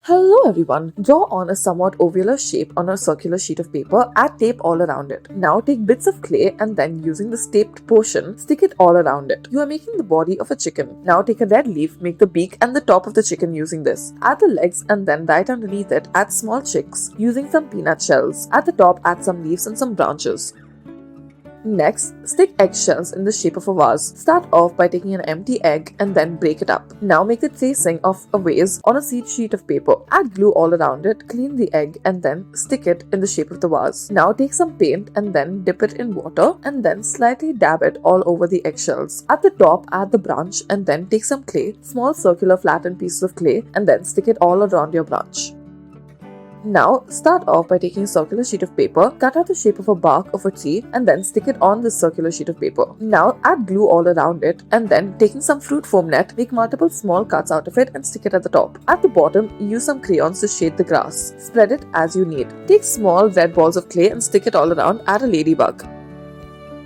Hello everyone. Draw on a somewhat ovular shape on a circular sheet of paper, add tape all around it. Now take bits of clay and then using the taped portion, stick it all around it. You are making the body of a chicken. Now take a red leaf, make the beak and the top of the chicken using this. Add the legs and then right underneath it add small chicks using some peanut shells. At the top add some leaves and some branches. Next, stick eggshells in the shape of a vase. Start off by taking an empty egg and then break it up. Now make the tracing of a vase on a seed sheet of paper. Add glue all around it, clean the egg and then stick it in the shape of the vase. Now take some paint and then dip it in water and then slightly dab it all over the eggshells. At the top, add the branch and then take some clay, small circular flattened pieces of clay and then stick it all around your branch. Now, start off by taking a circular sheet of paper, cut out the shape of a bark of a tree and then stick it on this circular sheet of paper. Now, add glue all around it and then taking some fruit foam net, make multiple small cuts out of it and stick it at the top. At the bottom, use some crayons to shade the grass. Spread it as you need. Take small red balls of clay and stick it all around, add a ladybug.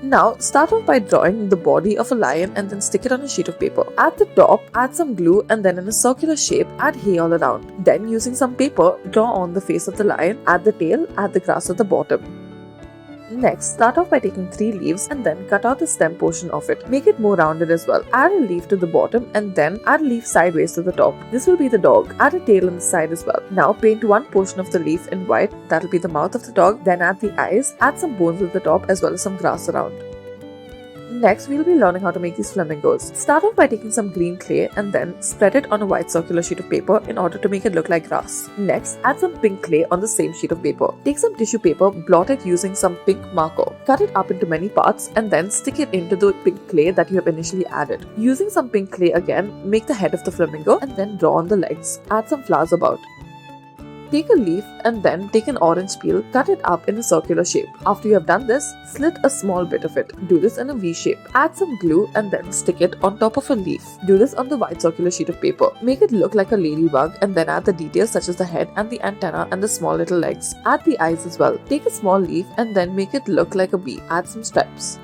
Now, start off by drawing the body of a lion and then stick it on a sheet of paper. At the top, add some glue and then in a circular shape, add hay all around. Then, using some paper, draw on the face of the lion, add the tail, add the grass at the bottom. Next, start off by taking 3 leaves and then cut out the stem portion of it. Make it more rounded as well. Add a leaf to the bottom and then add a leaf sideways to the top. This will be the dog. Add a tail on the side as well. Now paint one portion of the leaf in white. That will be the mouth of the dog. Then add the eyes. Add some bones at the top as well as some grass around. Next, we'll be learning how to make these flamingos. Start off by taking some green clay and then spread it on a white circular sheet of paper in order to make it look like grass. Next, add some pink clay on the same sheet of paper. Take some tissue paper, blot it using some pink marker. Cut it up into many parts and then stick it into the pink clay that you have initially added. Using some pink clay again, make the head of the flamingo and then draw on the legs. Add some flowers about. Take a leaf and then take an orange peel, cut it up in a circular shape. After you have done this, slit a small bit of it. Do this in a V shape. Add some glue and then stick it on top of a leaf. Do this on the white circular sheet of paper. Make it look like a ladybug and then add the details such as the head and the antenna and the small little legs. Add the eyes as well. Take a small leaf and then make it look like a bee. Add some stripes.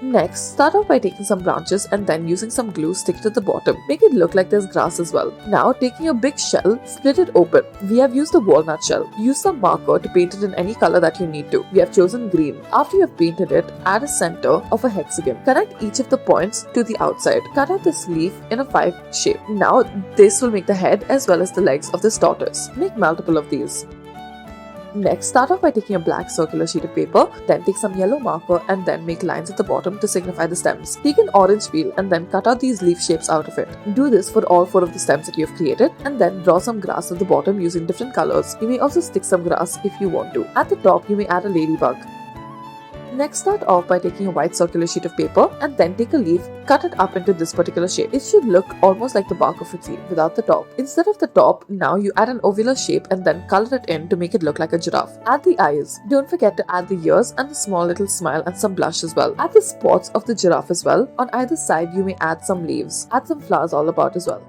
Next, start off by taking some branches and then using some glue stick it to the bottom. Make it look like there's grass as well. Now, taking a big shell, split it open. We have used a walnut shell. Use some marker to paint it in any color that you need to. We have chosen green. After you have painted it, add a center of a hexagon. Connect each of the points to the outside. Cut out this leaf in a 5 shape. Now, this will make the head as well as the legs of this tortoise. Make multiple of these. Next, start off by taking a black circular sheet of paper, then take some yellow marker and then make lines at the bottom to signify the stems. Take an orange peel and then cut out these leaf shapes out of it. Do this for all 4 of the stems that you have created and then draw some grass at the bottom using different colors. You may also stick some grass if you want to. At the top, you may add a ladybug. Next, start off by taking a white circular sheet of paper and then take a leaf, cut it up into this particular shape. It should look almost like the bark of a tree without the top. Instead of the top, now you add an ovular shape and then color it in to make it look like a giraffe. Add the eyes. Don't forget to add the ears and the small little smile and some blush as well. Add the spots of the giraffe as well. On either side, you may add some leaves. Add some flowers all about as well.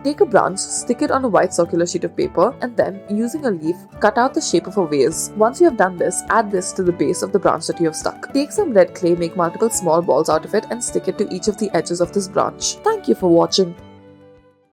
Take a branch, stick it on a white circular sheet of paper and then, using a leaf, cut out the shape of a vase. Once you have done this, add this to the base of the branch that you have stuck. Take some red clay, make multiple small balls out of it and stick it to each of the edges of this branch. Thank you for watching.